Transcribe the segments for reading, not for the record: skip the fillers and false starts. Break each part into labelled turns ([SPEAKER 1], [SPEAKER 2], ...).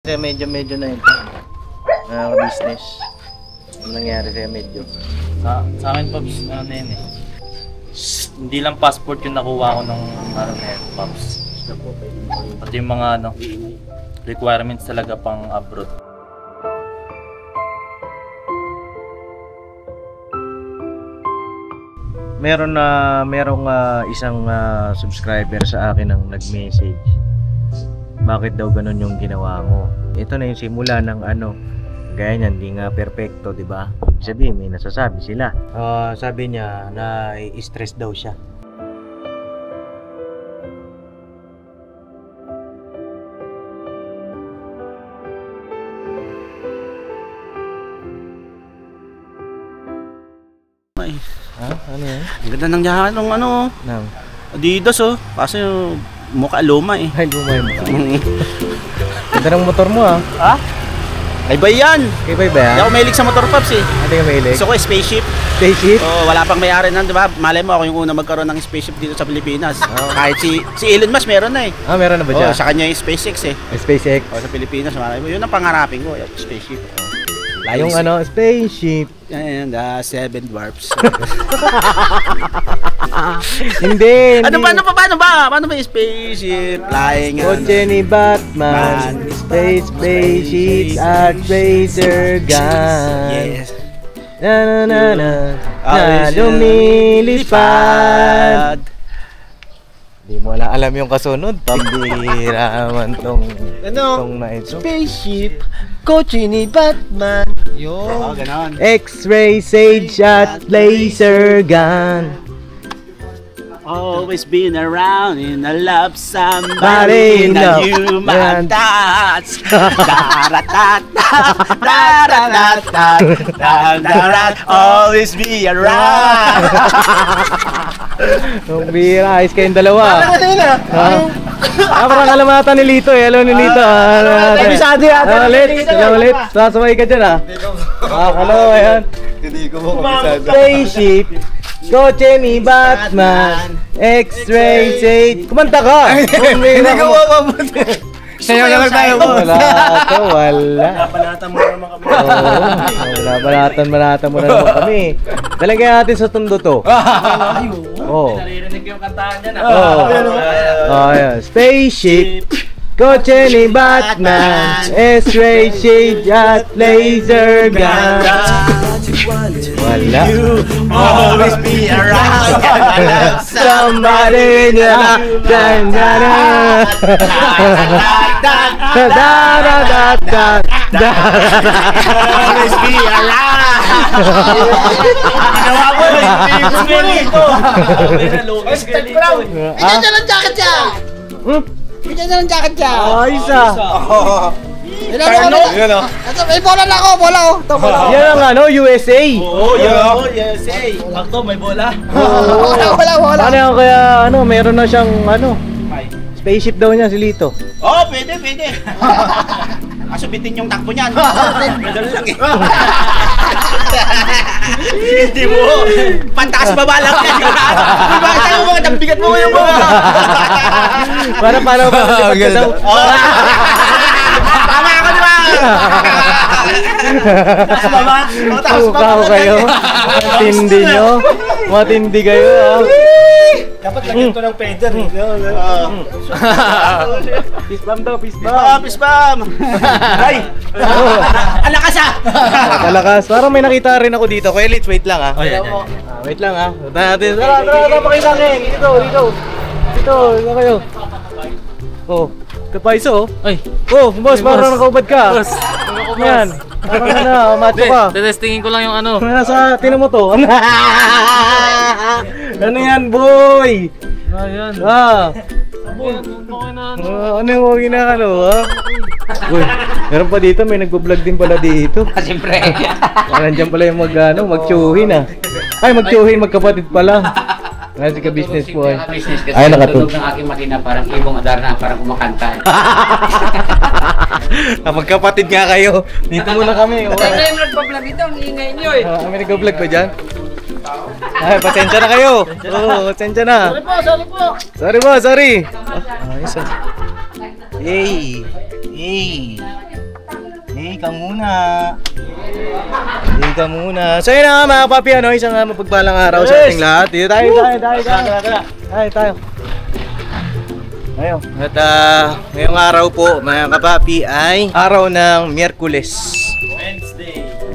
[SPEAKER 1] Kasi medyo na ito. Business. Ano nangyari sa'yo medyo?
[SPEAKER 2] Sa akin, Pops, ano na yun eh. Hindi lang passport yung nakuha ko ng ano na yun, Pops. Pati yung mga ano, requirements talaga pang abroad.
[SPEAKER 1] Merong isang subscriber sa akin ang nag-message. Bakit daw ganun yung ginawa mo? Ito na yung simula ng ano, gaya niyan, hindi nga perfecto, di ba? Sabi, may nasasabi sila. Sabi niya na stress daw siya. Ano yan?
[SPEAKER 3] Ang ganda ng jacket ng ano, Adidas oh. Kasi mukha luma eh.
[SPEAKER 1] Ay, luma yung mukha. Ganda ng motor mo ah.
[SPEAKER 3] Ha? Ay ba yan?
[SPEAKER 1] Kay ba yan?
[SPEAKER 3] Hindi ako mahilig sa motor, Pops eh.
[SPEAKER 1] Hindi ka mahilig?
[SPEAKER 3] Gusto ko spaceship.
[SPEAKER 1] Spaceship?
[SPEAKER 3] Oo, wala pang may-ari nun, di ba? Malay mo ako yung una magkaroon ng spaceship dito sa Pilipinas. Kahit si Elon Musk meron na eh.
[SPEAKER 1] Meron na ba siya?
[SPEAKER 3] Oo, sa kanya yung SpaceX eh.
[SPEAKER 1] SpaceX?
[SPEAKER 3] Oo, sa Pilipinas, malay mo. Yun ang pangarapin ko, yung spaceship.
[SPEAKER 1] Yung ano, spaceship.
[SPEAKER 3] Yan, the Seven Dwarfs.
[SPEAKER 1] Hindi.
[SPEAKER 3] Paano ba? Paano ba yung spaceship? Flying.
[SPEAKER 1] Kotse ni Batman, spaceships at laser gun.
[SPEAKER 3] Yes.
[SPEAKER 1] Na lumilipad. Di mo alam yung kasunod. Pambira man tong na ito.
[SPEAKER 3] Spaceship.
[SPEAKER 1] Kotse ni Batman.
[SPEAKER 3] Oo, ganon.
[SPEAKER 1] X-ray, sage at laser gun.
[SPEAKER 3] Always been around in a love somebody in a human touch. Always be around.
[SPEAKER 1] Nung bira, ayos kayong dalawa. Parang alamatan ni Lito eh. Alam ni Lito.
[SPEAKER 3] Kabisado yata.
[SPEAKER 1] Ulit. Sasabay ka dyan ah. Hello, ayan.
[SPEAKER 3] Hindi ko mo kabisado.
[SPEAKER 1] Spaceship. Kotse ni Batman. X-ray, sage. Kumanta ka!
[SPEAKER 3] Hindi ko mapapunta. Sayo na lang tayo.
[SPEAKER 1] Wala ito, wala.
[SPEAKER 2] Nabalatan mo naman kami.
[SPEAKER 1] Balatan mo na naman kami. Talagay natin sa tundo to. Oo.
[SPEAKER 2] Naririnig yung kantahan niya na.
[SPEAKER 1] Ayan. Spaceship. Kotse ni Batman. X-ray, shade at laser gun. Wala.
[SPEAKER 3] Always be around.
[SPEAKER 1] Somebody in your life.
[SPEAKER 3] Always be around. Ginawa mo eh. Galito.
[SPEAKER 2] Step brown.
[SPEAKER 3] Bigyan niya ng jacket siya. Bigyan niya ng jacket siya.
[SPEAKER 1] Ayos ah.
[SPEAKER 3] Ano? May bola na ako. Bola oh.
[SPEAKER 1] Yan ang ano, USA.
[SPEAKER 2] Oo, USA. Ako, may bola.
[SPEAKER 3] Bola.
[SPEAKER 1] Ano yan kaya, ano, meron na siyang, ano, spaceship daw niya si Lito.
[SPEAKER 3] Oo, pwede. Kaso bitin yung takbo niyan. Madali lang eh. Hindi mo. Pantaas baba lang yan. Bakit tayo mga dambigat mo yung mga.
[SPEAKER 1] Paano ba?
[SPEAKER 3] Tama ako di ba? Taas baba.
[SPEAKER 1] Tukaw kayo. Matindi nyo. Matindi kayo ah.
[SPEAKER 2] Dapat lagyan ito ng feather.
[SPEAKER 1] Peace bomb daw, peace bomb.
[SPEAKER 3] Peace bomb. Ay! Ang lakas ah!
[SPEAKER 1] Kalakas. Parang may nakita rin ako dito. Kuya Litz, wait lang ah. Wait lang ah. Tara natin. Tara, pakita natin. Dito kayo. Oh, kapaiso oh.
[SPEAKER 2] Ay.
[SPEAKER 1] Oh, boss, parang nakaubad ka.
[SPEAKER 2] Boss.
[SPEAKER 1] Yan. Parang macho ka.
[SPEAKER 2] Tetestingin ko lang yung ano.
[SPEAKER 1] Nasa, tinan mo to. Ano yan, boy?
[SPEAKER 2] Ayan.
[SPEAKER 1] Ano yung huwag inaano, ha? Uy, meron pa dito, may nagbo-vlog din pala dito.
[SPEAKER 3] Siyempre.
[SPEAKER 1] Nandiyan pala yung mag-tsuhin, ah. Ay, mag-tsuhin, magkapatid pala. Kasi ka-business po ay.
[SPEAKER 4] Business kasi
[SPEAKER 1] Ay,
[SPEAKER 4] tunog ng aking makina parang ibong Adarna, parang kumakanta.
[SPEAKER 1] Magkapatid nga kayo. Dito muna kami.
[SPEAKER 4] Tayo yung nagpa-vlog ito, ang ingay nyo eh.
[SPEAKER 1] Kami nag-vlog pa dyan. Ay, pasensya na kayo. Oo, pasensya na.
[SPEAKER 2] Sorry po.
[SPEAKER 1] Sorry. Ayos ah. Yay. Ka muna. Ka muna. So yun na nga mga papi, ano, isang mapagpalang araw sa ating lahat. Dito tayo. Tayo. Ayun. At ngayong araw po mga kapapi ay araw ng Miyerkules.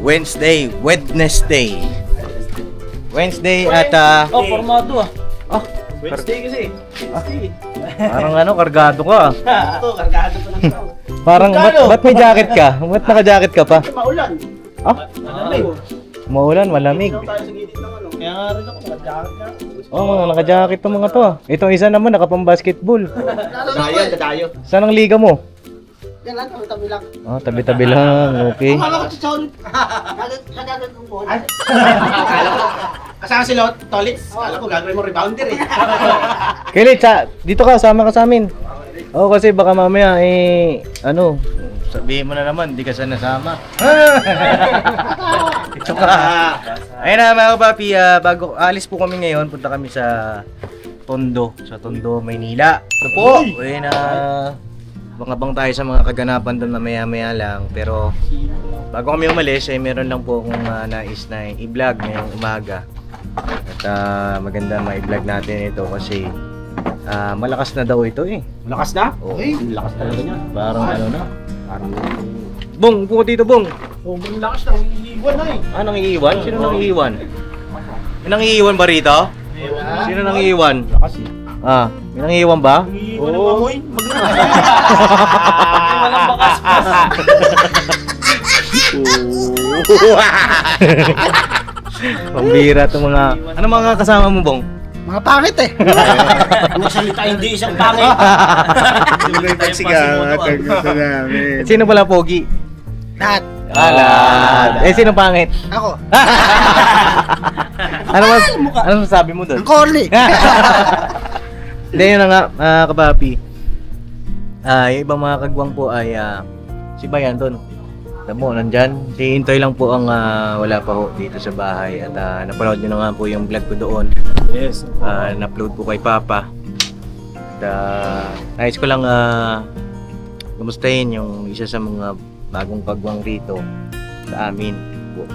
[SPEAKER 1] Wednesday at
[SPEAKER 2] Formado
[SPEAKER 3] Wednesday kasi.
[SPEAKER 1] parang kargado ka.
[SPEAKER 3] Ito, kargado pa lang ito.
[SPEAKER 1] Parang ba't may jacket ka? Ba't naka-jacket ka pa?
[SPEAKER 3] Maulan. Malamig.
[SPEAKER 1] Maulan, malamig.
[SPEAKER 3] Tayo sa gilid ng ano. Kaya nga rin ako, naka-jacket ka.
[SPEAKER 1] Mga naka-jacket to mga to. Itong isa naman nakapang-basketball.
[SPEAKER 3] Dadayo.
[SPEAKER 1] Saan ang liga mo?
[SPEAKER 3] Yan lang, tabi-tabi lang.
[SPEAKER 1] Tabi-tabi lang. Okay.
[SPEAKER 3] Akala ko si Solid. Nagagat ng ball. Kasama si Tolitz. Akala ko gagawin mo rebounder eh.
[SPEAKER 1] Kilit, dito ka, sama ka sa amin. Kasi baka mamaya sabihin mo na naman, hindi ka sana nasama. Ito ka. Ayun na mga kapapi, bago alis po kami ngayon, punta kami sa Tondo, Maynila. Ito po. Ayun na. Bang tayo sa mga kaganapan doon mamaya-maya lang. Pero bago kami umalis, meron lang po akong nais na i-vlog ngayong umaga. At maganda ma-i-vlog natin ito kasi malakas na daw ito eh.
[SPEAKER 3] Lakas na?
[SPEAKER 1] Oo.
[SPEAKER 3] Lakas talaga niya.
[SPEAKER 1] Parang na. Bong, upo dito, Bong.
[SPEAKER 3] Sobrang lakas na, iiwan na eh.
[SPEAKER 1] Nangiiwan? Sino nangiiwan? May nangiiwan ba rito? Sino nangiiwan?
[SPEAKER 3] Lakas eh.
[SPEAKER 1] May nangiiwan ba?
[SPEAKER 3] Iiwan ng amoy.
[SPEAKER 2] Walang bakas pa.
[SPEAKER 1] Pambira itong mga... Ano mga kasama mo, Bong?
[SPEAKER 3] Mga pangit eh. Magsalita hindi isang pangit.
[SPEAKER 1] Sino pala pogi?
[SPEAKER 3] Lahat.
[SPEAKER 1] Sino pangit?
[SPEAKER 3] Ako.
[SPEAKER 1] Ano masasabi mo doon?
[SPEAKER 3] Ang corny.
[SPEAKER 1] Hindi, yun na nga, kapapi. Yung ibang mga kagwang po ay si Bayan doon. Alam mo, nandyan. Si Intoy lang po ang wala pa ho dito sa bahay. At napanood nyo na nga po yung vlog ko doon.
[SPEAKER 3] Yes.
[SPEAKER 1] Na-upload ko kay Papa. At nais ko lang kumustahin yung isa sa mga bagong kagwang rito sa amin po.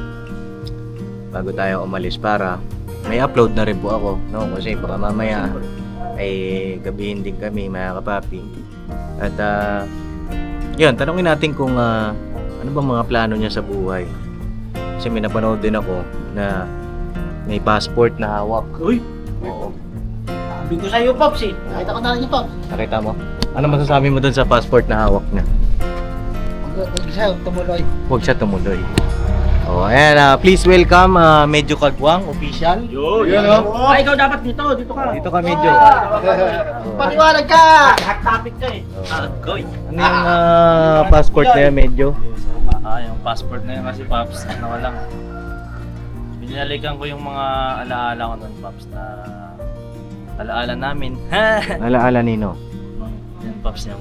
[SPEAKER 1] Bago tayo umalis para may upload na rin po ako, no? Kasi baka mamaya ay gabihin din kami mga kapapi. At yun, tanongin natin kung ano bang mga plano niya sa buhay. Kasi may napanood din ako na may passport na hawak.
[SPEAKER 3] Uy.
[SPEAKER 1] Oo.
[SPEAKER 3] Sabi ko sa'yo, Pops eh. Nakita ko na rin yung Pops.
[SPEAKER 1] Nakita mo? Ano masasabi mo dun sa passport na hawak niya?
[SPEAKER 3] Huwag siya, tumuloy.
[SPEAKER 1] Huwag siya tumuloy. Ayan, please welcome Medyo Kagwang, official.
[SPEAKER 3] Yun o. Ikaw dapat dito ka.
[SPEAKER 1] Dito ka, Medyo.
[SPEAKER 3] Paniwalag ka! Hot topic ka eh.
[SPEAKER 2] Goy.
[SPEAKER 1] Ano yung passport na yan, Medyo?
[SPEAKER 2] Yung passport na yun kasi, Pops, lang. Binalikan ko yung mga alaala ko nun, Pops, na alaala namin.
[SPEAKER 1] Alaala nino?
[SPEAKER 2] Yan, Pops, yan.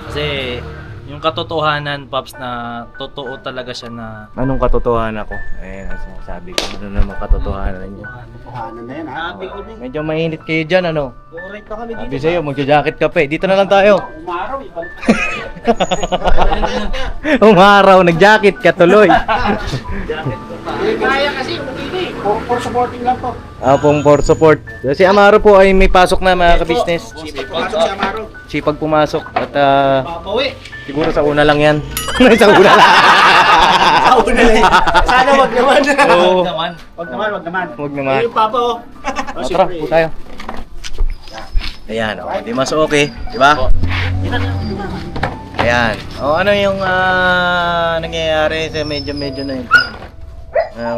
[SPEAKER 2] Kasi yung katotohanan, Pops, na totoo talaga siya na...
[SPEAKER 1] Anong katotohanan ako? Ang sinasabi ko. Ano naman katotohanan niyo?
[SPEAKER 3] Katotohanan na yan ha. Sabi ko din.
[SPEAKER 1] Medyo mainit kayo dyan, ano?
[SPEAKER 3] Correct na kami dito.
[SPEAKER 1] Sabi sa'yo, magja-jacket ka pa eh. Dito na lang tayo.
[SPEAKER 3] Umaraw eh.
[SPEAKER 1] Umaraw, nag-jacket ka tuloy.
[SPEAKER 3] Kaya kasi, hindi. For supporting lang po.
[SPEAKER 1] Pong for support. Si Amaro po ay may pasok na mga ka-business.
[SPEAKER 3] Sipag pumasok si Amaro.
[SPEAKER 1] Sipag pumasok at
[SPEAKER 3] Papawi.
[SPEAKER 1] siguro sa una lang yan. Sa una lang.
[SPEAKER 3] Sa una lang. Sana wag naman.
[SPEAKER 1] Oo.
[SPEAKER 3] Wag naman.
[SPEAKER 1] Huwag naman.
[SPEAKER 3] Yung papa oh.
[SPEAKER 1] Tara, po tayo. Ayan, di mas okay, di ba? Ayan. Ano yung nangyayari sa medyo na yun?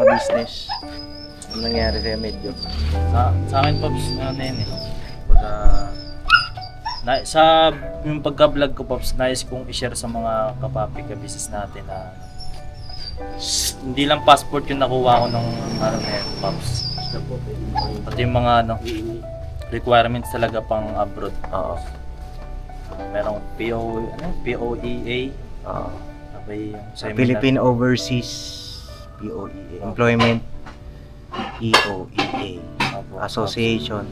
[SPEAKER 1] Business. Ano nangyayari sa medyo?
[SPEAKER 2] Sa akin, Pops, ano yun eh. Sa yung pagka-vlog ko, Pops, nais kong i-share sa mga kapapi ka-business natin na hindi lang passport yung nakuha ko ng na yun, Pops. Pati yung mga requirements talaga pang abroad.
[SPEAKER 1] Oo.
[SPEAKER 2] Merong POEA.
[SPEAKER 1] Oo.
[SPEAKER 2] Okay, yung seminar.
[SPEAKER 1] Philippine Overseas POEA. Employment EOEA. Association.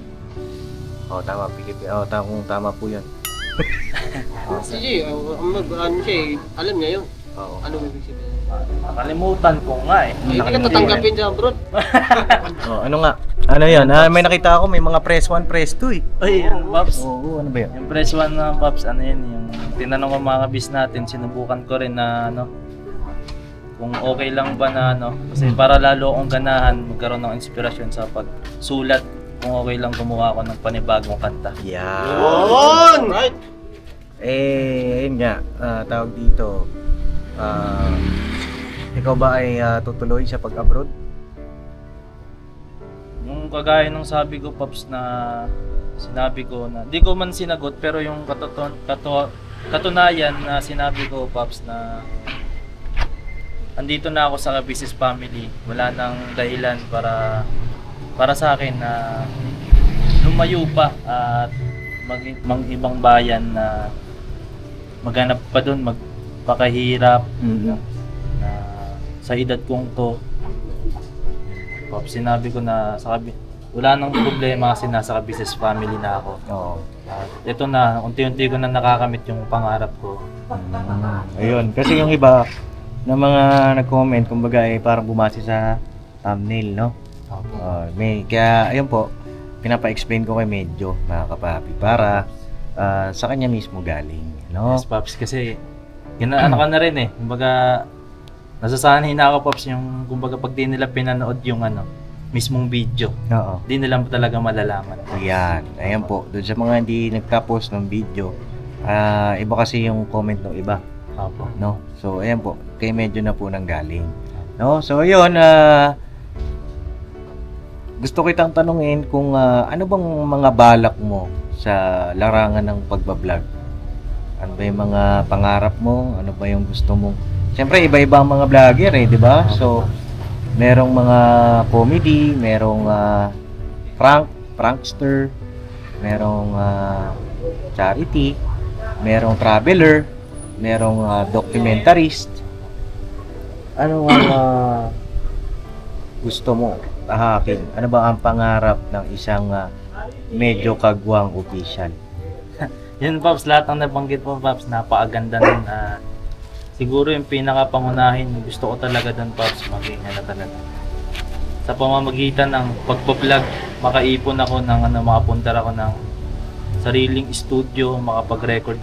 [SPEAKER 1] Tama, Philippine. Tama po yun.
[SPEAKER 5] Sige, ano siya eh, alam niya yun.
[SPEAKER 1] Oo.
[SPEAKER 5] Ano ibig sabihin?
[SPEAKER 2] Nakalimutan ko nga eh.
[SPEAKER 5] Hindi ka tatanggapin sa abroad.
[SPEAKER 1] Oh, ano nga? Ano yun? May nakita ako, may mga press 1, press 2 eh.
[SPEAKER 2] Ay, yan, Pops.
[SPEAKER 1] Oo, ano ba yun?
[SPEAKER 2] Yung press 1 na Pops, ano yun, yung tinanong ko mga kabis natin, sinubukan ko rin na ano, kung okay lang ba na ano, kasi para lalo akong ganahan, magkaroon ng inspirasyon sa pagsulat, kung okay lang gumawa ako ng panibagong kanta.
[SPEAKER 1] Yeah.
[SPEAKER 5] Yun! Right!
[SPEAKER 1] Yun nga, tawag dito, ikaw ba ay tutuloy sa pag-abroad?
[SPEAKER 2] Yung kagaya nung sabi ko, Pops, na sinabi ko na, di ko man sinagot, pero yung katunayan na sinabi ko, Pops, na andito na ako sa business family, wala nang dahilan para sa akin na lumayo pa at ibang bayan na maghanap pa doon, magpakahirap na sa edad kong to. Pops, sinabi ko na wala nang problema kasi nasa business family na ako.
[SPEAKER 1] Oo.
[SPEAKER 2] At ito na, unti-unti ko na nakakamit yung pangarap ko.
[SPEAKER 1] Ayun, kasi yung iba na mga nag-comment, kumbaga ay parang bumase sa thumbnail, no? Kaya, ayun po, pinapa-explain ko kay Medyo, mga kapapi, para sa kanya mismo galing, no?
[SPEAKER 2] Yes, Pops, kasi ano ka na rin eh. Kumbaga, nasasanay na ako, Pops, yung kumbaga pag di nila pinanood yung mismong video,
[SPEAKER 1] Oo.
[SPEAKER 2] di nila talaga malalaman.
[SPEAKER 1] Ayan, ayan po, doon sa mga hindi nagka-post ng video, iba kasi yung comment ng iba,
[SPEAKER 2] Opo.
[SPEAKER 1] no? So, ayan po, kay Medyo na po nang galing, no? So, ayun, gusto kitang tanungin kung ano bang mga balak mo sa larangan ng pagbablog? Ano ba yung mga pangarap mo? Ano ba yung gusto mong... Siyempre, iba-iba ang mga vlogger eh, di ba? So, merong mga comedy, merong prankster, merong charity, merong traveler, merong documentarist. Ano ang gusto mo tahakin? Ano ba ang pangarap ng isang Medyo Kagwang official?
[SPEAKER 2] Yun, Pops, lahat ng nabanggit mo, Pops, napakaganda nun. Siguro yung pinakapangunahin, gusto ko talaga doon, Pops, maging talaga. Sa pamamagitan ng pagbablog, makaipon ako ng makapunta ako ng sariling studio, makapag-record,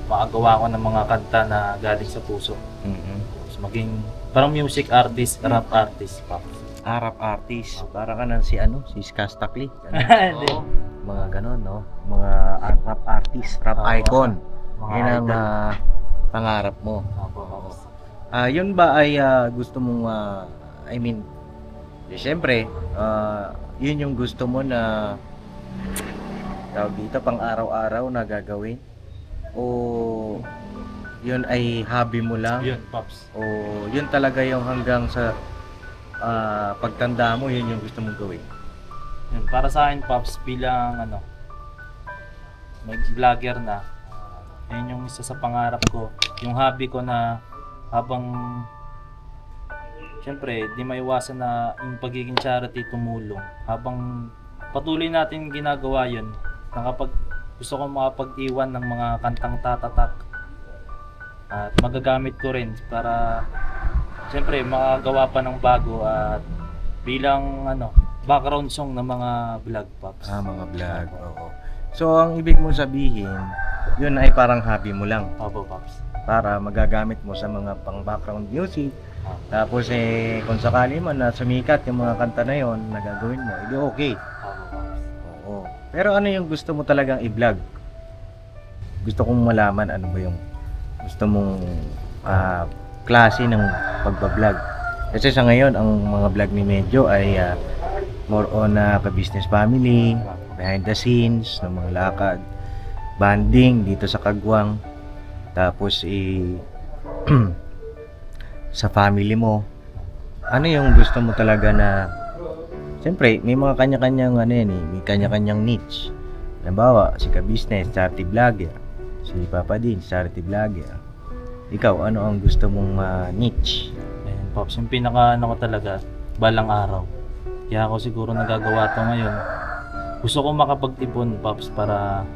[SPEAKER 2] makagawa ko ng mga kanta na galing sa puso. So, maging parang music artist, rap artist, Pops.
[SPEAKER 1] Rap artist, para ka nang si Skastakli.
[SPEAKER 2] Hindi.
[SPEAKER 1] Mga ganon, no? Mga rap artist, rap icon. Yan ang pangarap mo. Yun ba ay gusto mong, siyempre, yun yung gusto mo na tawag dito, pang araw-araw na gagawin? O yun ay hobby mo lang?
[SPEAKER 2] Yun, Pops.
[SPEAKER 1] O yun talaga yung hanggang sa pagtanda mo, yun yung gusto mong gawin?
[SPEAKER 2] Yun, para sa akin, Pops, bilang mag-vlogger na, yun yung isa sa pangarap ko. Yung hobby ko na habang siyempre, di maiwasan na yung pagiging charity tumulong. Habang patuloy natin ginagawa yun, gusto ko makapag-iwan ng mga kantang tatatak at magagamit ko rin para siyempre makagawa pa ng bago at bilang background song ng mga vlog, Pops.
[SPEAKER 1] Mga vlog, oo. So, ang ibig mong sabihin, yun ay parang hobby mo lang.
[SPEAKER 2] Opo, Pops.
[SPEAKER 1] Para magagamit mo sa mga pang background music. Tapos kung sakali man na sumikat yung mga kanta na yon na gagawin mo, edi okay.
[SPEAKER 2] Opo, Pops.
[SPEAKER 1] Oo. Pero ano yung gusto mo talagang i-vlog? Gusto kong malaman ano ba yung gusto mong klase ng pagbablog. Kasi sa ngayon, ang mga vlog ni Medyo ay more on ka-business family, behind the scenes, ng mga lakad, banding dito sa Kagwang. Tapos sa family mo, ano yung gusto mo talaga na siyempre may mga kanya-kanyang may kanya-kanyang niche. Halimbawa, si ka-business, charity vlogger, si Papa din, charity vlogger. Ikaw, ano ang gusto mong niche?
[SPEAKER 2] Ayan, Pops, yung pinaka ko talaga, balang araw. Kaya ako siguro nagagawa to ngayon. Gusto ko makapag-ipon, Pops, para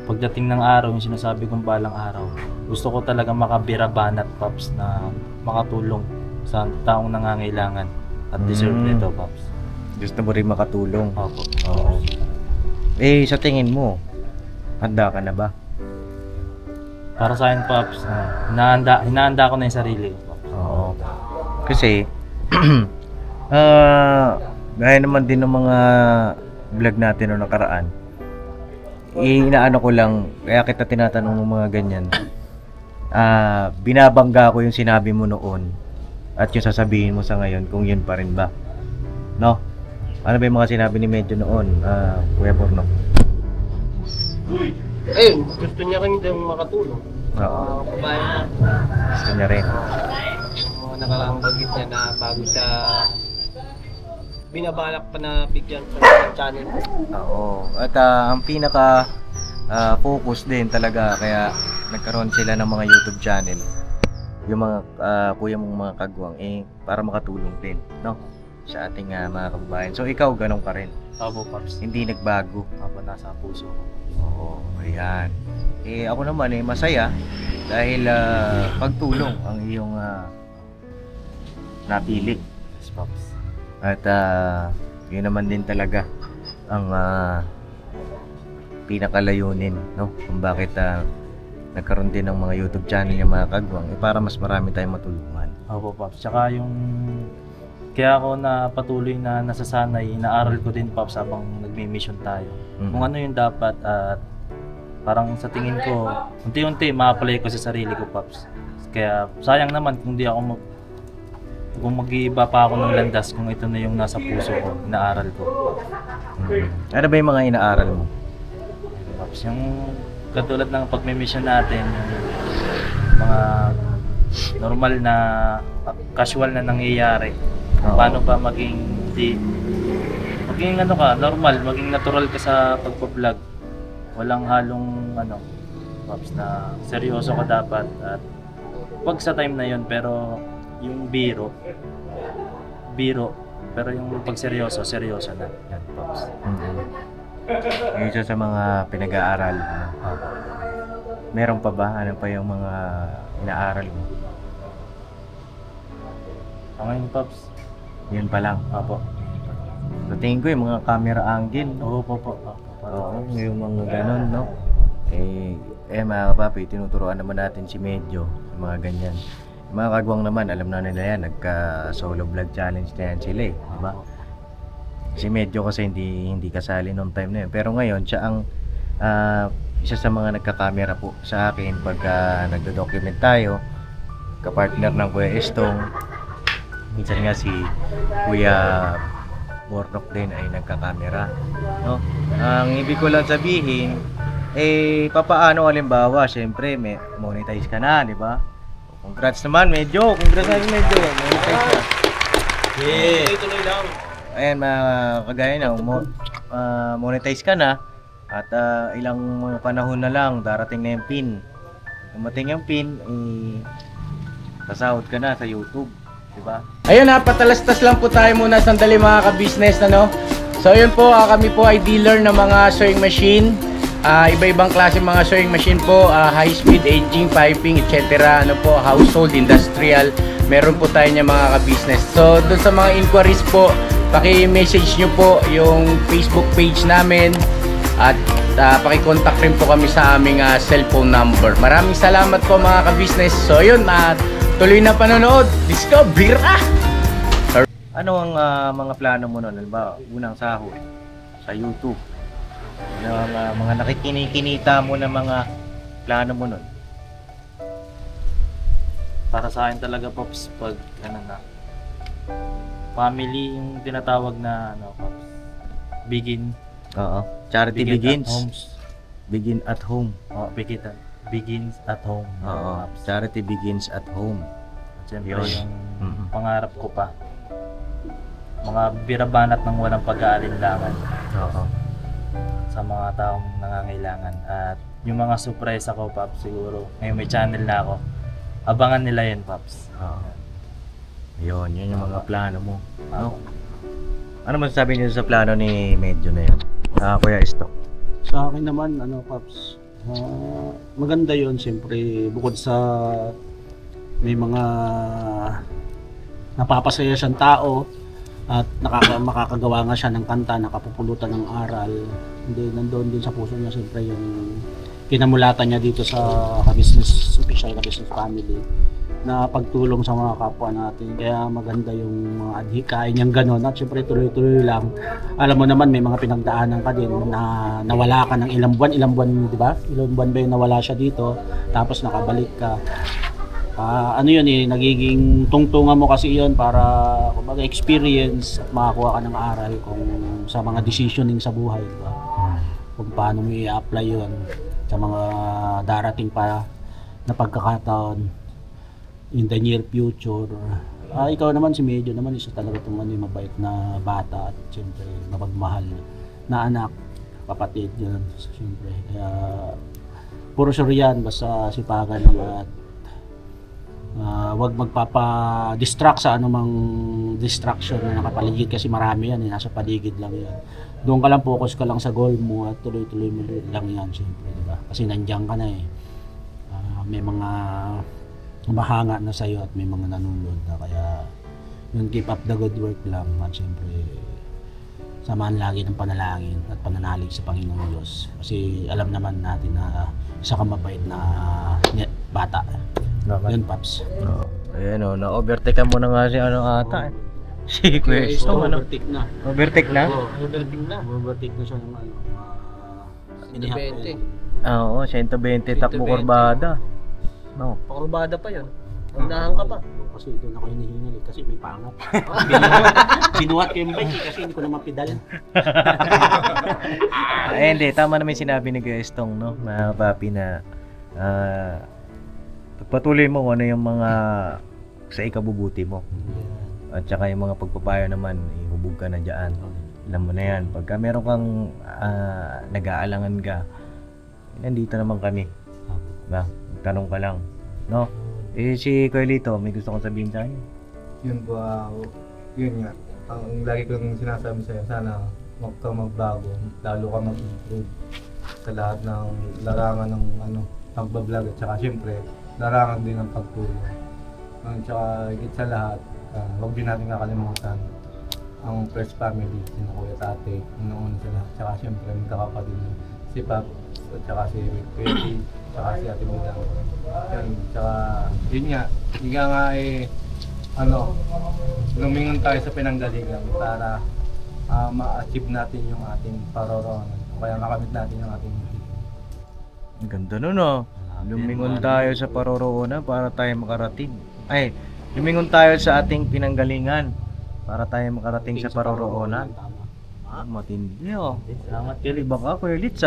[SPEAKER 2] pagdating ng araw, yung sinasabi kong balang araw, gusto ko talaga makabirabanat, Pops, na makatulong sa taong nangangailangan at deserve nito, Pops.
[SPEAKER 1] Gusto mo rin makatulong.
[SPEAKER 2] Opo.
[SPEAKER 1] Oo. Eh, sa tingin mo, handa ka na ba?
[SPEAKER 2] Para sa akin, Pops, hinahanda ko na yung sarili ko, Pops.
[SPEAKER 1] Oo. Kasi, gaya naman din ng mga vlog natin noong nakaraan, inaano ko lang, kaya kita tinatanong ng mga ganyan, binabangga ko yung sinabi mo noon at yung sasabihin mo sa ngayon kung yun pa rin ba. No? Ano ba yung mga sinabi ni Medyo noon, Kuya Borno?
[SPEAKER 5] Ayun, gusto niya rin daw makatulong.
[SPEAKER 1] Oo.
[SPEAKER 5] Kabayan
[SPEAKER 1] Gusto niya rin.
[SPEAKER 5] mga nakaraang bagit niya na bago siya binabalak pa na bigyan sa channel.
[SPEAKER 1] Oo. At ang pinaka focus din talaga kaya nagkaroon sila ng mga YouTube channel. Yung mga kuya mong mga kagwang para makatulong din, no? Sa ating mga kababayan. So ikaw ganun ka rin.
[SPEAKER 2] Opo, Pops.
[SPEAKER 1] Hindi nagbago.
[SPEAKER 2] Opo, nasa puso ko.
[SPEAKER 1] Oo, ayan. Ako naman masaya dahil pagtulong ang iyong napili.
[SPEAKER 2] Yes, Pops.
[SPEAKER 1] At yun naman din talaga ang pinakalayunin, no? Kung bakit nagkaroon din ng mga YouTube channel ng mga kagwang para mas marami tayong matulungan.
[SPEAKER 2] Opo, Pops. Tsaka kaya ako na patuloy na nasasanay, inaaral ko din, Pops, habang nagmi-mission tayo. Kung ano yung dapat at parang sa tingin ko, unti-unti ma-apply ko sa sarili ko, Pops. Kaya sayang naman kung kung mag-iiba pa ako ng landas kung ito na yung nasa puso ko, inaaral ko.
[SPEAKER 1] Ano ba yung mga inaaral mo?
[SPEAKER 2] Pops, yung katulad ng pagmi-mission natin, yung mga normal na casual na nangyayari.
[SPEAKER 1] Oo.
[SPEAKER 2] Paano ba maging normal, maging natural ka sa pagpa-vlog. Walang halong Pops, na seryoso ka dapat at wag sa time na yun, pero yung biro pero yung pag seryoso na yan, Pops.
[SPEAKER 1] Yung isa sa mga pinag-aaral mo. Meron pa ba? Ano pa yung mga inaaral mo?
[SPEAKER 2] Ngayon, Pops,
[SPEAKER 1] Yun pa lang.
[SPEAKER 2] opo.
[SPEAKER 1] Sa tingin ko yung mga camera angle, no?
[SPEAKER 2] Opo.
[SPEAKER 1] Oo, yung mga ganun, no? Mga kapapi, tinuturuan naman natin si Medyo sa mga ganyan. Yung mga kagwang naman, alam na nila yan, nagka-solo vlog challenge na yan sila diba? Si Medyo kasi hindi kasali noong time na yun. Pero ngayon, siya ang isa sa mga nagka-camera po sa akin pagka nagdo-document tayo, kapartner ng Kuya Estong. Minsan nga si Kuya Bornok din ay nagka-camera, no? Ang ibig ko lang sabihin, papaano halimbawa, syempre may monetize ka na, di ba? Congrats naman, Medyo. Congrats naman, Medyo. Monetize na.
[SPEAKER 5] Yeah. Tuloy lang.
[SPEAKER 1] Ayan, kagaya na, monetize ka na at ilang panahon na lang, darating na yung pin. Dumating yung pin, sasahod ka na sa YouTube. Diba?
[SPEAKER 3] Ayun patalastas lang po tayo muna sandali mga ka-business, So yun po, kami po ay dealer ng mga sewing machine. Iba-ibang klase mga sewing machine po, high speed, aging, piping, etc. Household, industrial. Meron po tayo niya mga ka-business. So doon sa mga inquiries po, paki-message nyo po yung Facebook page namin at paki-contact rin po kami sa aming cellphone number. Maraming salamat po mga ka-business. So yun, tuloy na panonood. Discover!
[SPEAKER 1] Ano ang mga plano mo nun? Halimbawa, unang sahod sa YouTube. Ano ang mga nakikinikita mo na mga plano mo nun?
[SPEAKER 2] Para sa akin talaga, Pops, pag family yung tinatawag na Pops,
[SPEAKER 1] Oo. Charity begins.
[SPEAKER 2] at homes.
[SPEAKER 1] Begin at home.
[SPEAKER 2] Begins at home.
[SPEAKER 1] Oo.
[SPEAKER 2] Pops.
[SPEAKER 1] Charity begins at home.
[SPEAKER 2] Siyempre
[SPEAKER 1] Yun.
[SPEAKER 2] yung pangarap ko pa, mga birabanat ng walang pag-aalinlangan
[SPEAKER 1] Oo.
[SPEAKER 2] sa mga taong nangangailangan. At yung mga surprise ko, Pops, siguro ngayon may channel na ako, abangan nila yun, Pops.
[SPEAKER 1] Oo. Yun yung mga plano mo. No? Ano masasabi niyo sa plano ni Medyo na yun? Kuya Estok.
[SPEAKER 3] Sa akin naman, Pops,
[SPEAKER 6] Maganda yon siyempre bukod sa may mga napapasaya siyang tao at makakagawa nga siya ng kanta, nakapupulutan ng aral. Hindi, nandoon din sa puso niya siyempre yung kinamulatan niya dito sa ka-business, official ka-business family na pagtulong sa mga kapwa natin. Kaya maganda yung mga adhikain niyang gano'n at siyempre tuloy-tuloy lang. Alam mo naman may mga pinagdaanan ka din na nawala ka ng ilang buwan, di ba? Ilang buwan ba yung nawala siya dito tapos nakabalik ka. Ano yun nagiging tungtungan mo kasi yun para kumbaga experience at makakuha ka ng aral kung sa mga decisioning sa buhay, diba? Kung paano mo i-apply yun sa mga darating pa na pagkakataon in the near future. Ikaw naman si Medyo naman isa talaga itong mabait na bata at siyempre mapagmahal na anak, kapatid yun siyempre. Kaya puro sure yan, basta sipagan at wag magpapa-distract sa anumang distraction na nakapaligid kasi marami yan, nasa paligid lang yan. Doon ka lang, focus ka lang sa goal mo at tuloy-tuloy mo lang yan siyempre, diba? Kasi nandiyan ka na may mga mahanga na sa'yo at may mga nanunod na kaya yung keep up the good work lang at siyempre samahan lagi ng panalangin at pananalig sa Panginoong Diyos kasi alam naman natin na isa kang mabait na bata. Yun, Paps.
[SPEAKER 1] Ayan na-overtake mo na nga si ata eh. Si Kuya Estong,
[SPEAKER 6] overtake na.
[SPEAKER 1] Overtake na?
[SPEAKER 6] Overtake na siya ng
[SPEAKER 5] 120.
[SPEAKER 1] Oo, 120 takbo kurbada. No.
[SPEAKER 5] Pakurbada pa yun. Unahan ka pa.
[SPEAKER 6] Kasi ito na ko hinihingal kasi may pangat. Binuhat ko yung bike kasi hindi ko na mapidal.
[SPEAKER 1] Hindi, tama naman yung sinabi ni Kuya Estong, no? Mga papi na patuloy mo ano yung mga sa ikabubuti mo. At saka yung mga pagpapayo naman, ihubog ka na dyan. Alam mo na yan. Pagka meron kang nag-aalangan ka, nandito naman kami. Diba? Tanong ka lang. No? Si Kuya Lito, may gusto kong sabihin sa kanya?
[SPEAKER 7] Yun po, yun nga. Ang lagi kong sinasabi sa'yo, sana huwag ka magbago, lalo ka mag-improve sa lahat ng larangan ng pagbablog at saka syempre, larangan din ng pagtulong. Tsaka higit sa lahat, huwag din natin kakalimutan ang first family, sina Kuya Tate, una sa lahat. Tsaka syempre, magkakapatid na si Pap, at saka si Pwede, tsaka si Ate Midang. Tsaka yun nga, lumingon tayo sa pinanggalingan para ma-achieve natin yung ating paroroonan. Kaya makamit natin yung ating mission.
[SPEAKER 1] Ang ganda nun lumingon tayo sa paroroonan para tayo makarating. Lumingon tayo sa ating pinanggalingan para tayo makarating sa paroroonan. Matindi
[SPEAKER 2] Salamat kayo.
[SPEAKER 1] Iba ka, Kuya Litz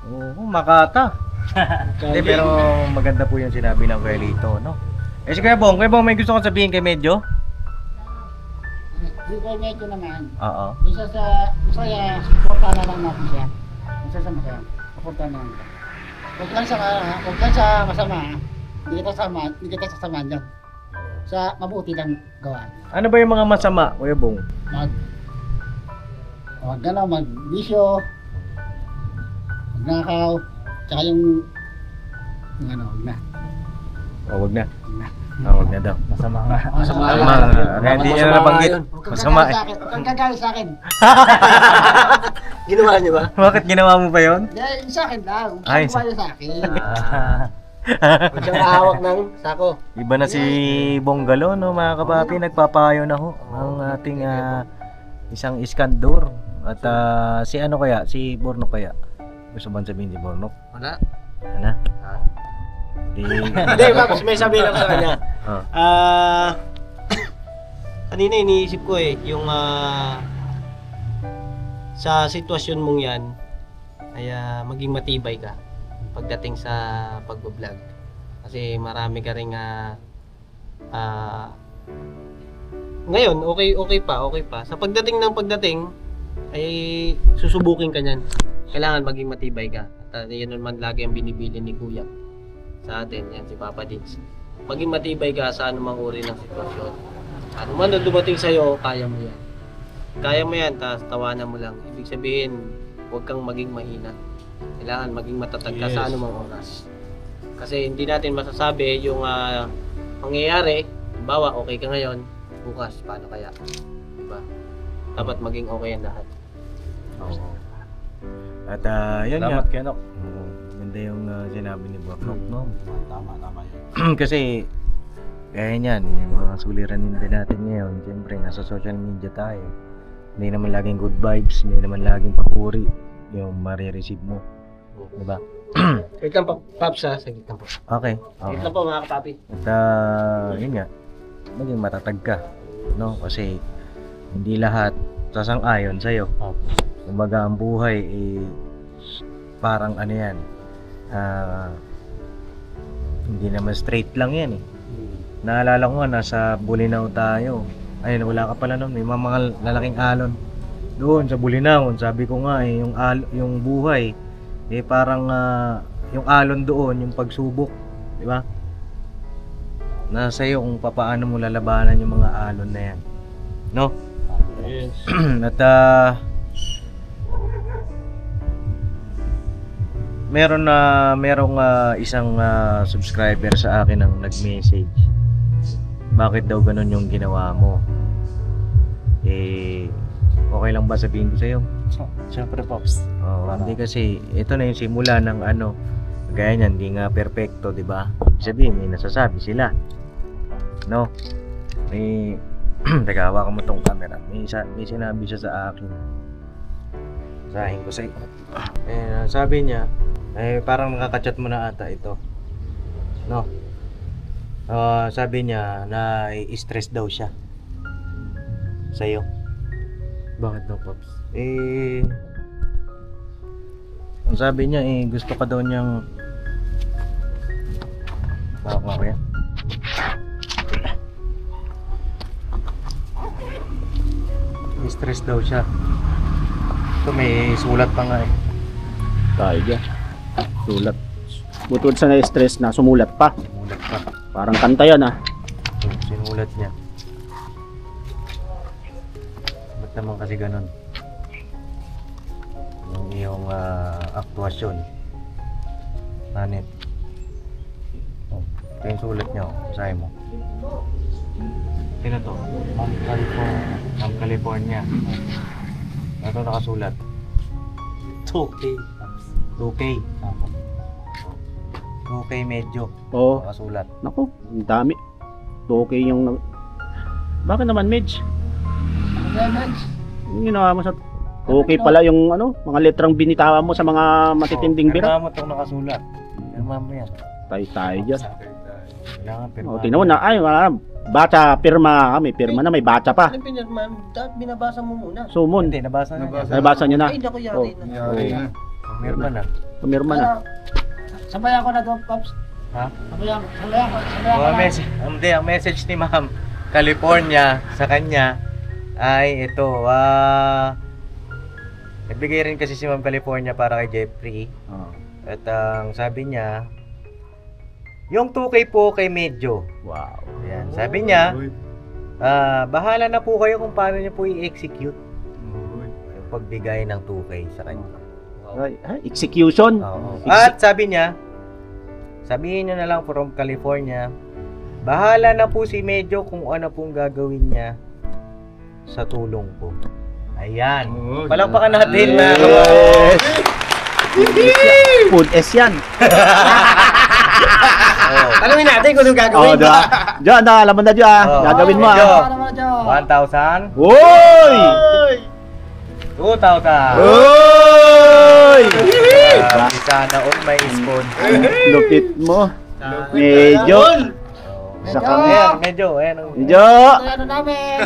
[SPEAKER 1] Oo, makata. Hindi, pero maganda po yung sinabi ng Kuya Lito, no? Si Kuya Bong, may gusto kong sabihin kay Medyo?
[SPEAKER 8] Kay Medyo naman.
[SPEAKER 1] Oo.
[SPEAKER 8] Isa sa masaya, suportahan na lang natin siya. Isa sa masaya, suportahan na lang. Huwag ka sa masama, hindi kita sasamahan dyan. Sa mabuti lang gawa.
[SPEAKER 1] Ano ba yung mga masama, Kuya Bong?
[SPEAKER 8] Magbisyo, magnakaw, tsaka yung huwag na.
[SPEAKER 1] Huwag na. Huwag na daw.
[SPEAKER 2] Masama nga.
[SPEAKER 1] Masama. Kaya hindi niya na nabanggit. Masama
[SPEAKER 8] Huwag kang gagalit sa akin.
[SPEAKER 5] Ginawa niyo ba?
[SPEAKER 1] Bakit ginawa mo pa yun?
[SPEAKER 8] Dahil sa akin lang.
[SPEAKER 1] Ay,
[SPEAKER 8] Sa sa akin.
[SPEAKER 5] Huwag siyang ahawak ng sako.
[SPEAKER 1] Iba na si Bonggalo, no, mga kapapi. Nagpapayo na ho ang ating isang iskandor. At si si Bornok kaya? Gusto bang sabihin si Bornok?
[SPEAKER 5] Wala.
[SPEAKER 1] Ano?
[SPEAKER 5] Hindi, Paps, may sabihin lang sa kanya. Kanina iniisip ko yung sa sitwasyon mong yan ay maging matibay ka pagdating sa pagbablog. Kasi marami ka ring ngayon, okay pa. Sa pagdating ay susubukin ka niyan. Kailangan maging matibay ka. At yan naman lagi ang binibili ni Kuya sa atin, yan si Papa Dins. Maging matibay ka sa anumang uri ng sitwasyon. Ano man na dumating sa'yo, kaya mo yan. Kaya mo yan, tapos tawanan mo lang. Ibig sabihin, huwag kang maging mahina. Kailangan maging matatag ka sa anumang oras. Kasi hindi natin masasabi yung mangyayari. Halimbawa, okay ka ngayon, bukas, paano kaya? Diba? Dapat maging okay ang lahat.
[SPEAKER 1] Oo. At yun nga.
[SPEAKER 2] Salamat kayo, Nok.
[SPEAKER 1] Ganda yung sinabi ni Bob, no?
[SPEAKER 6] Tama yun.
[SPEAKER 1] Kasi kaya niyan, yung mga suliranin din natin ngayon, siyempre nasa social media tayo. Hindi naman laging good vibes, hindi naman laging papuri yung marireceive mo. Diba?
[SPEAKER 5] Wait lang po, Paps ha, saglit lang po.
[SPEAKER 1] Okay.
[SPEAKER 5] Wait lang po mga kapapi.
[SPEAKER 1] At yun nga, maging matatag ka, no? Kasi hindi lahat sasang-ayon sa'yo. Kumbaga ang buhay parang ano yan, hindi naman straight lang yan eh. Naalala ko nga, nasa Bulinaw tayo. Ayun, wala ka pala nun, may mga lalaking alon doon sa Bulinaw. Sabi ko nga yung buhay parang yung alon doon, yung pagsubok, di ba? Nasa iyo kung paano mo lalabanan yung mga alon na yan, no?
[SPEAKER 5] Yes.
[SPEAKER 1] At merong isang subscriber sa akin ang nag-message. Bakit daw ganun yung ginawa mo? Okay lang ba sabihin ko sa'yo?
[SPEAKER 2] Siyempre, Pops.
[SPEAKER 1] Hindi kasi ito na yung simula ng gaya niyan, hindi nga perfecto, di ba? Sabihin, may nasasabi sila, no? May teka, hawakan mo tong camera. May sinabi siya sa akin. Sahin ko sa'yo. Sabi niya, parang nakaka-chat mo na ata ito, no? Sabi niya na i-stress daw siya sa'yo.
[SPEAKER 2] Bakit daw, Pops?
[SPEAKER 1] Ang sabi niya gusto ka daw niyang kaya stress daw siya. Ito may sulat pa nga
[SPEAKER 6] Tayo dyan. Sulat. Butod sa na-stress na, sumulat pa.
[SPEAKER 1] Sumulat pa.
[SPEAKER 6] Parang kanta yan
[SPEAKER 1] Sinulat niya. Ba't naman kasi ganun? Yung iyong aktuasyon. Nanit. Ito yung sulat niya. Basahin mo. Sino to? Ma'am California. Ito nakasulat.
[SPEAKER 2] 2K.
[SPEAKER 1] 2K. 2K medyo.
[SPEAKER 6] Oo.
[SPEAKER 1] Nakasulat.
[SPEAKER 6] Naku, ang dami. Okay yung... Bakit naman, Medj? Yung ginawa mo sa... Okay pala yung mga letrang binitawan mo sa mga matitinding bira.
[SPEAKER 1] Pirma mo itong nakasulat. Pirma mo yan.
[SPEAKER 6] Tayo dyan.
[SPEAKER 1] Kailangan pirma.
[SPEAKER 6] Tingnan mo na, bacha, pirma kami. Pirma na, may bacha pa.
[SPEAKER 5] Ano pinirman? Dapat binabasa mo muna.
[SPEAKER 6] Sumon.
[SPEAKER 1] Hindi, nabasa na.
[SPEAKER 6] Nabasa niya na.
[SPEAKER 5] Ay, naku, yari na.
[SPEAKER 7] Yari na.
[SPEAKER 1] Pirma na.
[SPEAKER 6] Pumirma na.
[SPEAKER 8] Sabayan ko na doon, Pops.
[SPEAKER 1] Ha?
[SPEAKER 8] Sabayan ko na.
[SPEAKER 1] Ang message ni Ma'am California sa kanya ay ito. Nagbigay rin kasi si Ma'am California para kay Jeffrey. At ang sabi niya, yung 2K po kay Medyo.
[SPEAKER 6] Wow.
[SPEAKER 1] Ayan. Sabi niya, bahala na po kayo kung paano niyo po i-execute yung pagbigay ng 2K sa kanya.
[SPEAKER 6] Execution.
[SPEAKER 1] Oo. At sabi niya, sabihin niyo na lang from California, bahala na po si Medyo kung ano pong gagawin niya sa tulong ko. Ayan. Palakpakan natin na.
[SPEAKER 6] Food S yan.
[SPEAKER 5] Tanungin natin kung anong gagawin ba.
[SPEAKER 6] Diyan, alam mo na dyan. Gagawin mo.
[SPEAKER 1] Medyo.
[SPEAKER 8] Ano naman dyan?
[SPEAKER 1] 1,000.
[SPEAKER 6] Oy!
[SPEAKER 1] 2,000.
[SPEAKER 6] Oy!
[SPEAKER 1] Sana all may sponsor.
[SPEAKER 6] Lupit mo. Medyo. Sa kanya.
[SPEAKER 1] Medyo.
[SPEAKER 6] Medyo.
[SPEAKER 8] Ano namin?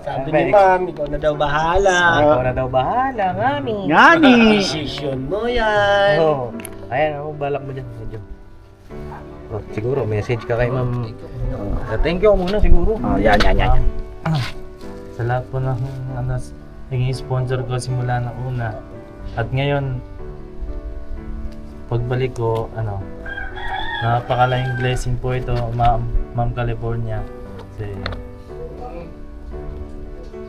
[SPEAKER 5] Sabi ni Ma'am, ikaw na daw bahala.
[SPEAKER 1] Ikaw na daw bahala, ngani.
[SPEAKER 6] Ngani.
[SPEAKER 5] Decision mo yan.
[SPEAKER 1] Ayan, balak mo dyan, medyo. Siguro, message ka kay Ma'am. Thank you muna siguro.
[SPEAKER 6] Yan.
[SPEAKER 2] Sa lahat po ng naging sponsor ko simula ng una. At ngayon, pagbalik ko, napakalaking blessing po ito, Ma'am California. Kasi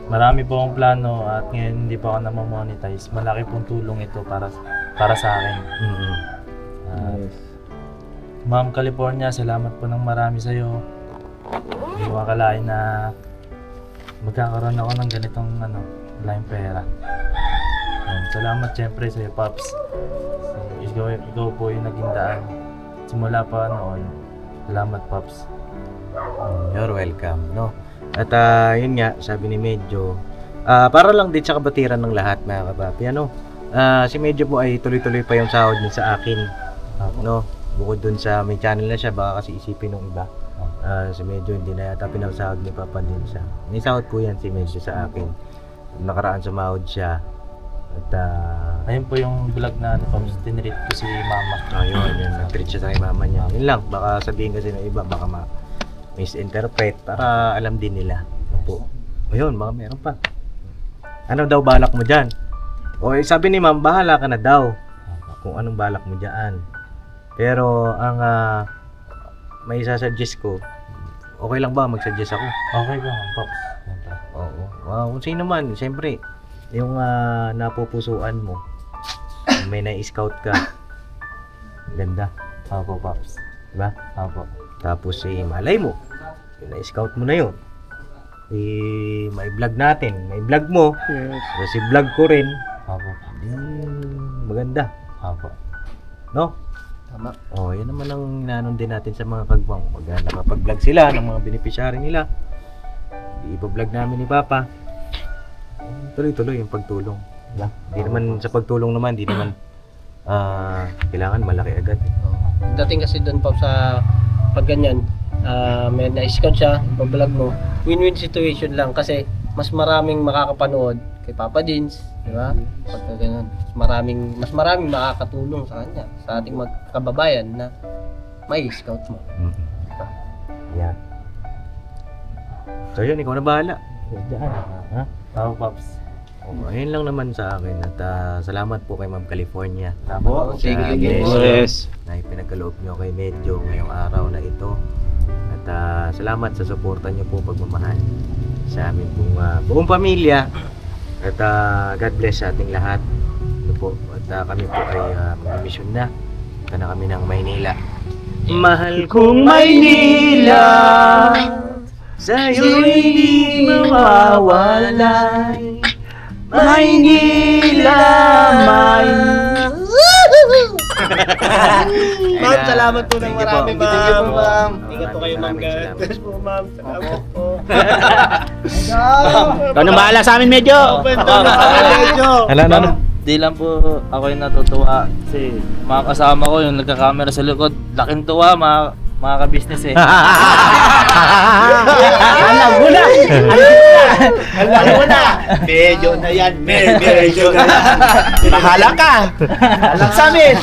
[SPEAKER 2] marami po akong plano at ngayon hindi pa ako namamonetize. Malaki pong tulong ito para sa akin. Ma'am California, salamat po ng marami sa'yo. Hindi ko akalain na magkakaroon ako ng ganitong laking pera. Salamat syempre sa'yo, Pops. Ikaw po yung naging daan. Simula pa noon. Salamat, Pops.
[SPEAKER 1] You're welcome, no? At yun nga, sabi ni Medyo, para lang din sa kabatiran ng lahat, mga kapapi, si Medyo po ay tuloy-tuloy pa yung sahod niya sa akin, no? Bukod dun sa may channel na siya, baka kasi isipin ng iba. Si Medyo hindi na yata pinasahod ni Papa din siya. May sahod po yan si Medyo sa akin. Nakaraan sumahod siya. At
[SPEAKER 2] ayun po yung vlog na Pops, tinreat ko si Mama.
[SPEAKER 1] Ayun, nag-treat siya sa kay Mama niya. Yun lang, baka sabihin kasi ng iba, baka misinterpret para alam din nila. Po. Ayun, baka meron pa. Ano daw balak mo dyan? O sabi ni Ma'am, bahala ka na daw kung anong balak mo dyan. Pero ang may isasuggest ko, okay lang ba mag-suggest ako?
[SPEAKER 2] Okay ba, Pops?
[SPEAKER 1] Oo. Kung sino man, siyempre, yung napupusuan mo, may na-scout ka. Ganda.
[SPEAKER 2] Opo, Pops.
[SPEAKER 1] Diba?
[SPEAKER 2] Opo.
[SPEAKER 1] Tapos malay mo, na-scout mo na yun. May vlog natin, may vlog mo.
[SPEAKER 3] Yes.
[SPEAKER 1] Kasi vlog ko rin.
[SPEAKER 2] Opo.
[SPEAKER 1] Maganda.
[SPEAKER 2] Opo.
[SPEAKER 1] No?
[SPEAKER 5] Tama.
[SPEAKER 1] Yan naman ang inanon din natin sa mga kagwang. Pag nakapag-vlog sila ng mga beneficiary nila, ipa-vlog namin ni Papa. Tuloy-tuloy yung pagtulong. Diba? Hindi naman sa pagtulong naman, hindi naman kailangan malaki agad.
[SPEAKER 5] Dating kasi doon pa sa pag ganyan, may na-scout siya, ipa-vlog mo, win-win situation lang kasi mas maraming makakapanood kay Papa Dins, di ba? Pagka ganun, mas maraming makakatulong sa kanya, sa ating magkababayan na may scout mo.
[SPEAKER 1] Yan. So yun, ikaw na bahala. Ha?
[SPEAKER 2] Opo, Pops.
[SPEAKER 1] Ayun lang naman sa akin at salamat po kay Ma'am California.
[SPEAKER 5] Thank you.
[SPEAKER 3] Yes.
[SPEAKER 1] Na ipinagkaloob nyo kay Medyo ngayong araw na ito. At salamat sa suporta nyo po, pagmamahal sa amin pong buong pamilya. At God bless sa ating lahat. Po. At kami po ay mag-mission na. Punta na kami ng Maynila. Mahal kong Maynila, sa'yo'y di mawawalay. Maynila,
[SPEAKER 5] Ma'am, salamat po ng marami, ma'am. Ingat po kayo, ma'am.
[SPEAKER 1] Maraming
[SPEAKER 5] God bless po, ma'am. Salamat po.
[SPEAKER 3] Ikaw na bahala sa amin, Medyo.
[SPEAKER 2] Di lang po ako yung natutuwa kasi mga kasama ko yung nagka-camera sa likod, laking tuwa mga ka-business eh.
[SPEAKER 3] Alam mo na! Alam mo na! Medyo na yan, medyo na yan. Bahala ka! Alam sa amin!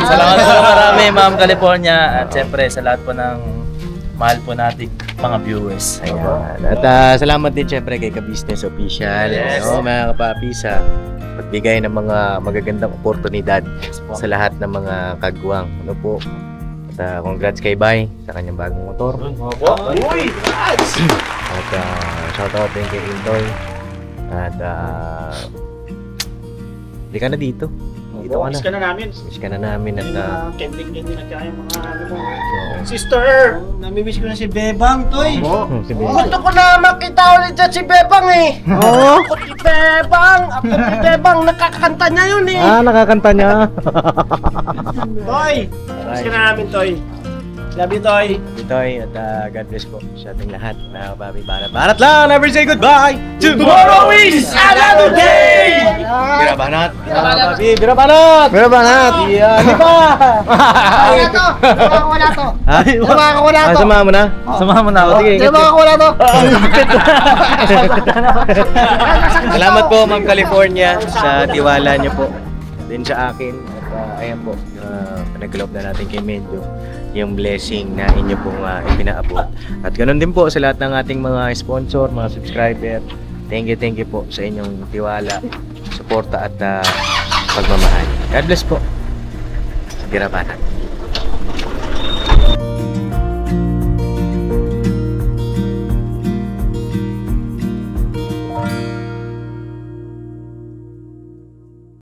[SPEAKER 2] Salamat po marami, Ma'am California, at syempre sa lahat po ng mahal po nating mga viewers.
[SPEAKER 1] Ayan. At salamat din syempre kay Ka-Business Official.
[SPEAKER 2] Yes.
[SPEAKER 1] Mga kapapi sa pagbigay ng mga magagandang oportunidad sa lahat ng mga kagwang. Ano po? At congrats kay Bay sa kanyang bagong motor.
[SPEAKER 3] Uy!
[SPEAKER 1] At shoutout din kay Intoy. At hindi ka na dito. Dito ka na.
[SPEAKER 3] Miss ka na namin.
[SPEAKER 1] Miss ka na namin. At
[SPEAKER 3] Kending-kending at kaya mga sister!
[SPEAKER 6] Namimiss ko na si Bebang, Toy.
[SPEAKER 1] si Bay.
[SPEAKER 5] Gusto ko na makita ulit dyan si Bebang eh.
[SPEAKER 1] Oo.
[SPEAKER 5] Ako si Bebang! Ako si Bebang! Nakakanta niya yun eh.
[SPEAKER 1] Nakakanta niya.
[SPEAKER 3] Toy! Miss ka na namin, Toy. Love you, Toy.
[SPEAKER 1] Itoy, at God bless po sa ating lahat. Mga kapapi, banat lang! Never say goodbye! Tomorrow is another day! Bira banat! Bira banat! Bira banat! Yan! Di ba?
[SPEAKER 8] Wala to! Wala to! Wala to!
[SPEAKER 1] Sama mo na?
[SPEAKER 2] Samahan mo na ako.
[SPEAKER 1] Sige,
[SPEAKER 8] Wala to!
[SPEAKER 1] salamat po, Ma'am California, sa tiwala niyo po din sa akin. At ayan po, pinagkaloob na natin kay Medyo yung blessing na inyo pong ipinaabot. At ganoon din po sa lahat ng ating mga sponsor, mga subscriber. Thank you po sa inyong tiwala, suporta at pagmamahal. God bless po. Bira banat.